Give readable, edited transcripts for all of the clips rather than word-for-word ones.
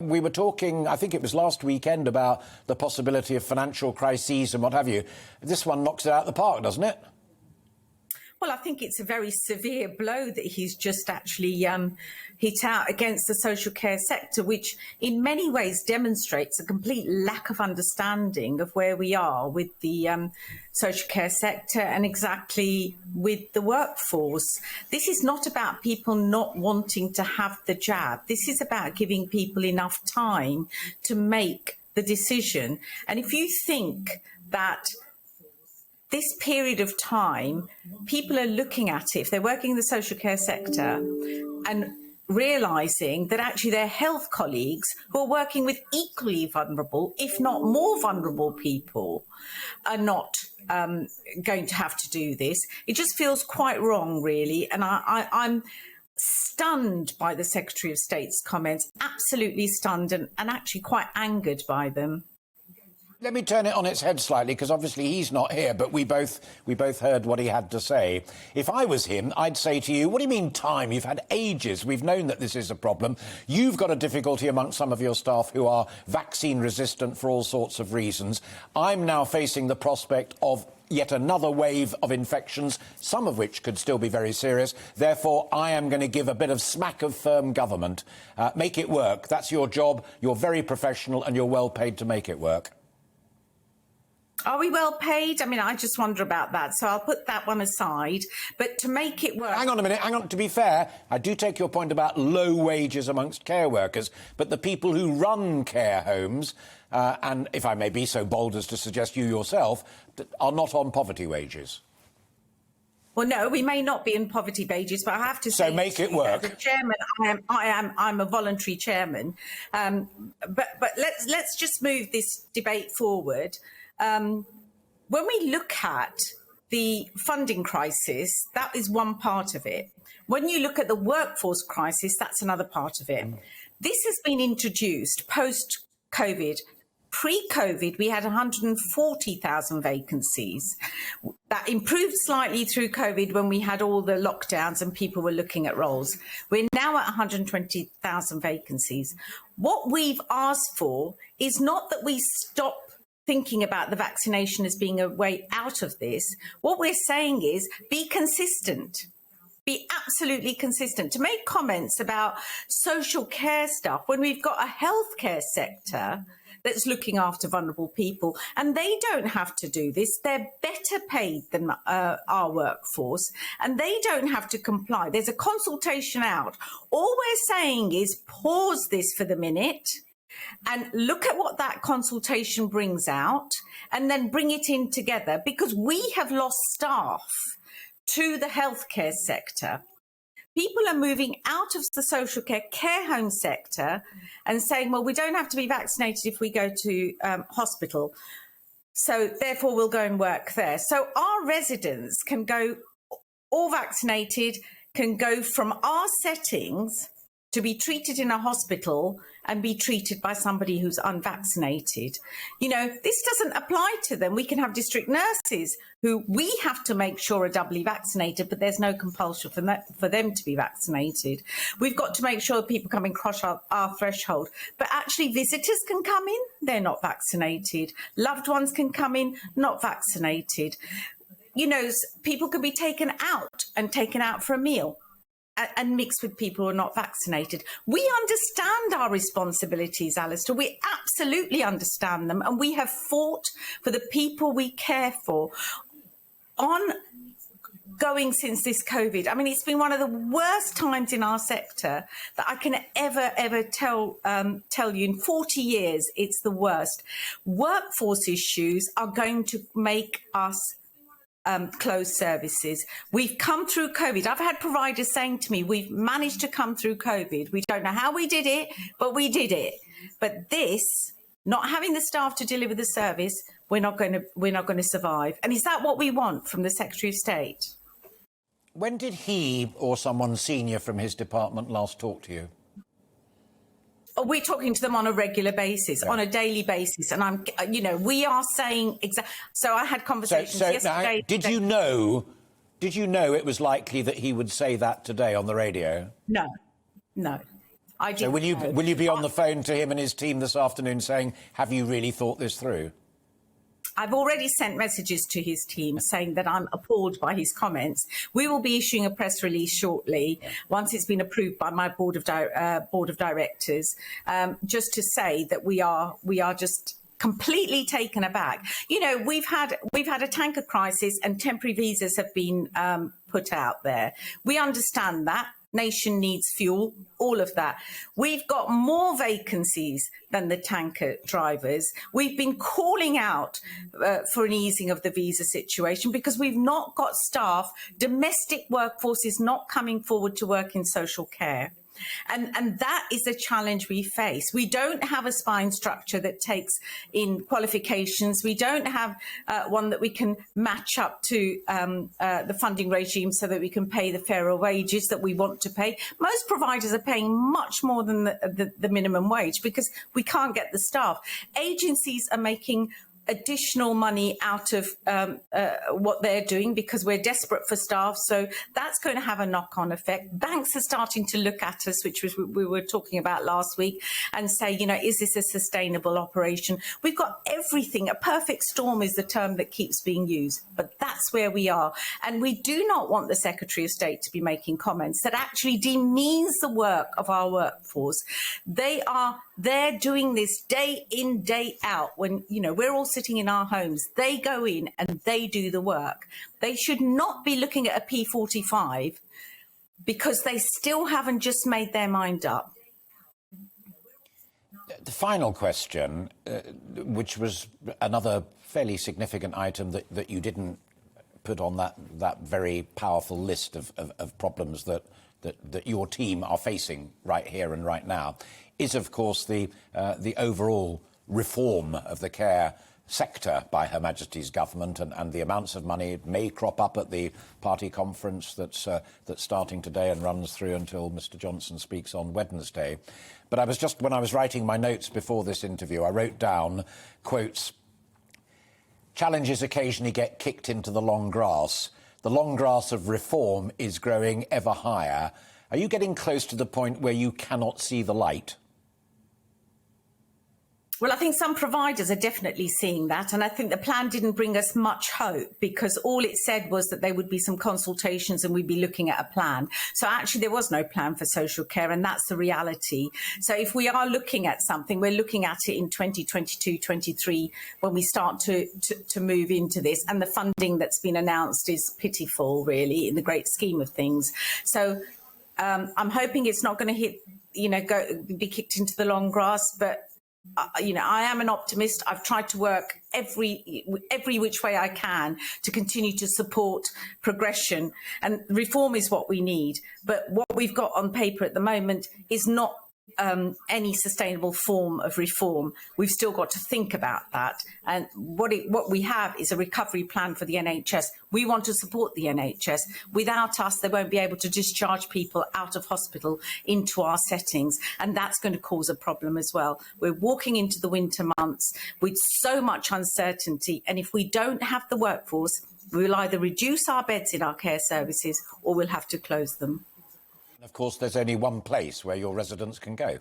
We were talking, I think it was last weekend, about the possibility of financial crises and what have you. This one knocks it out of the park, doesn't it? Well, I think it's a very severe blow that he's just actually hit out against the social care sector, which in many ways demonstrates a complete lack of understanding of where we are with the social care sector and exactly with the workforce. This is not about people not wanting to have the jab. This is about giving people enough time to make the decision. And if you think that this period of time, people are looking at it, if they're working in the social care sector, and realising that actually their health colleagues who are working with equally vulnerable, if not more vulnerable people, are not going to have to do this. It just feels quite wrong, really. And I'm stunned by the Secretary of State's comments, absolutely stunned and actually quite angered by them. Let me turn it on its head slightly, because obviously he's not here, but we both heard what he had to say. If I was him, I'd say to you, what do you mean time? You've had ages. We've known that this is a problem. You've got a difficulty amongst some of your staff who are vaccine resistant for all sorts of reasons. I'm now facing the prospect of yet another wave of infections, some of which could still be very serious. Therefore, I am going to give a bit of smack of firm government. Make it work. That's your job. You're very professional and you're well paid to make it work. Are we well paid? I mean, I just wonder about that. So I'll put that one aside. But to make it work... Hang on a minute. Hang on. To be fair, I do take your point about low wages amongst care workers. But the people who run care homes, and if I may be so bold as to suggest you yourself, are not on poverty wages. Well, no, we may not be in poverty wages, but I have to say... So make it work. As a chairman, I'm a voluntary chairman. But let's just move this debate forward. When we look at the funding crisis, that is one part of it. When you look at the workforce crisis, that's another part of it. This has been introduced post-COVID. Pre-COVID, we had 140,000 vacancies. That improved slightly through COVID when we had all the lockdowns and people were looking at roles. We're now at 120,000 vacancies. What we've asked for is not that we stop thinking about the vaccination as being a way out of this. What we're saying is be consistent. Be absolutely consistent. To make comments about social care stuff when we've got a healthcare sector that's looking after vulnerable people, and they don't have to do this. They're better paid than our workforce, and they don't have to comply. There's a consultation out. All we're saying is pause this for the minute and look at what that consultation brings out and then bring it in together, because we have lost staff to the healthcare sector. People are moving out of the social care home sector and saying, well, we don't have to be vaccinated if we go to hospital, so therefore we'll go and work there. So our residents can go, all vaccinated, can go from our settings to be treated in a hospital and be treated by somebody who's unvaccinated. You know, this doesn't apply to them. We can have district nurses who we have to make sure are doubly vaccinated, but there's no compulsion for them to be vaccinated. We've got to make sure people come and cross our threshold. But actually visitors can come in, they're not vaccinated. Loved ones can come in, not vaccinated. You know, people can be taken out for a meal and mixed with people who are not vaccinated. We understand our responsibilities, Alistair. We absolutely understand them. And we have fought for the people we care for ongoing since this COVID. I mean, it's been one of the worst times in our sector that I can ever tell you. In 40 years, it's the worst. Workforce issues are going to make us closed services. We've come through COVID. I've had providers saying to me, we've managed to come through COVID. We don't know how we did it, but we did it. But this, not having the staff to deliver the service, we're not going to survive. And is that what we want from the Secretary of State? When did he or someone senior from his department last talk to you? We're talking to them on a regular basis, on a daily basis, and we are saying exactly. So I had conversations yesterday. Now, did you know it was likely that he would say that today on the radio? No. I didn't So know. will you be on the phone to him and his team this afternoon saying, have you really thought this through? I've already sent messages to his team saying that I'm appalled by his comments. We will be issuing a press release shortly, once it's been approved by my board of directors, just to say that we are just completely taken aback. You know, we've had a tanker crisis and temporary visas have been put out there. We understand that. Nation needs fuel, all of that. We've got more vacancies than the tanker drivers. We've been calling out for an easing of the visa situation because we've not got staff. Domestic workforce is not coming forward to work in social care. And that is a challenge we face. We don't have a spine structure that takes in qualifications. We don't have one that we can match up to the funding regime so that we can pay the fairer wages that we want to pay. Most providers are paying much more than the minimum wage because we can't get the staff. Agencies are making additional money out of what they're doing because we're desperate for staff. So that's going to have a knock-on effect. Banks are starting to look at us, which was we were talking about last week, and say, you know, is this a sustainable operation? We've got everything. A perfect storm is the term that keeps being used, but that's where we are. And we do not want the Secretary of State to be making comments that actually demeans the work of our workforce. They're doing this day in, day out. When, you know, we're all sitting in our homes, they go in and they do the work. They should not be looking at a P45 because they still haven't just made their mind up. The final question, which was another fairly significant item that you didn't put on that very powerful list of problems that your team are facing right here and right now, is of course the overall reform of the care sector by Her Majesty's government and the amounts of money it may crop up at the party conference that's starting today and runs through until Mr Johnson speaks on Wednesday. But when I was writing my notes before this interview, I wrote down quotes: challenges occasionally get kicked into the long grass. The long grass of reform is growing ever higher. Are you getting close to the point where you cannot see the light? Well, I think some providers are definitely seeing that. And I think the plan didn't bring us much hope because all it said was that there would be some consultations and we'd be looking at a plan. So actually, there was no plan for social care. And that's the reality. So if we are looking at something, we're looking at it in 2022, 23, when we start to move into this. And the funding that's been announced is pitiful, really, in the great scheme of things. So I'm hoping it's not going to be kicked into the long grass, but I am an optimist. I've tried to work every which way I can to continue to support progression, and reform is what we need. But what we've got on paper at the moment is not any sustainable form of reform. We've still got to think about that. And what we have is a recovery plan for the NHS. We want to support the NHS. Without us, they won't be able to discharge people out of hospital into our settings. And that's going to cause a problem as well. We're walking into the winter months with so much uncertainty. And if we don't have the workforce, we'll either reduce our beds in our care services or we'll have to close them. Of course, there's only one place where your residents can go.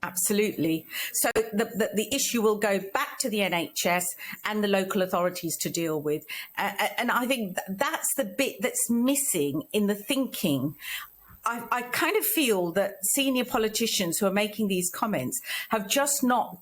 Absolutely. So the issue will go back to the NHS and the local authorities to deal with. And I think that's the bit that's missing in the thinking. I kind of feel that senior politicians who are making these comments have just not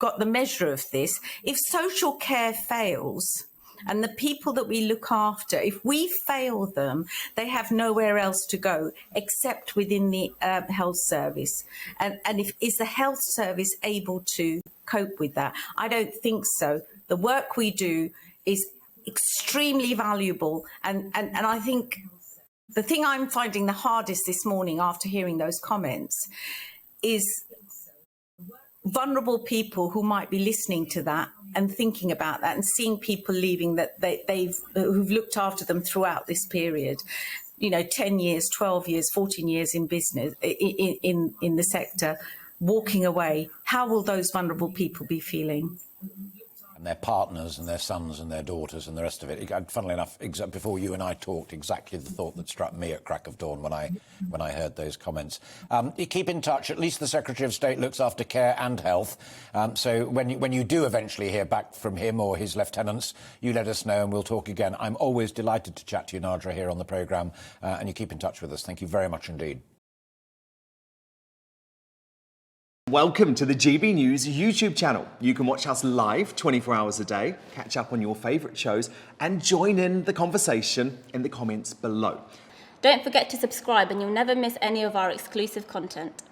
got the measure of this. If social care fails, and the people that we look after, if we fail them, they have nowhere else to go except within the health service. And is the health service able to cope with that? I don't think so. The work we do is extremely valuable. And I think the thing I'm finding the hardest this morning after hearing those comments is vulnerable people who might be listening to that and thinking about that and seeing people leaving that who've looked after them throughout this period, 10 years, 12 years, 14 years in business, in the sector, walking away. How will those vulnerable people be feeling? their partners and their sons and their daughters and the rest of it. Funnily enough, before you and I talked, exactly the thought that struck me at crack of dawn when I heard those comments. You keep in touch. At least the Secretary of State looks after care and health. So when you do eventually hear back from him or his lieutenants, you let us know and we'll talk again. I'm always delighted to chat to you, Nadra, here on the programme, and you keep in touch with us. Thank you very much indeed. Welcome to the GB News YouTube channel. You can watch us live 24 hours a day, catch up on your favourite shows and join in the conversation in the comments below. Don't forget to subscribe and you'll never miss any of our exclusive content.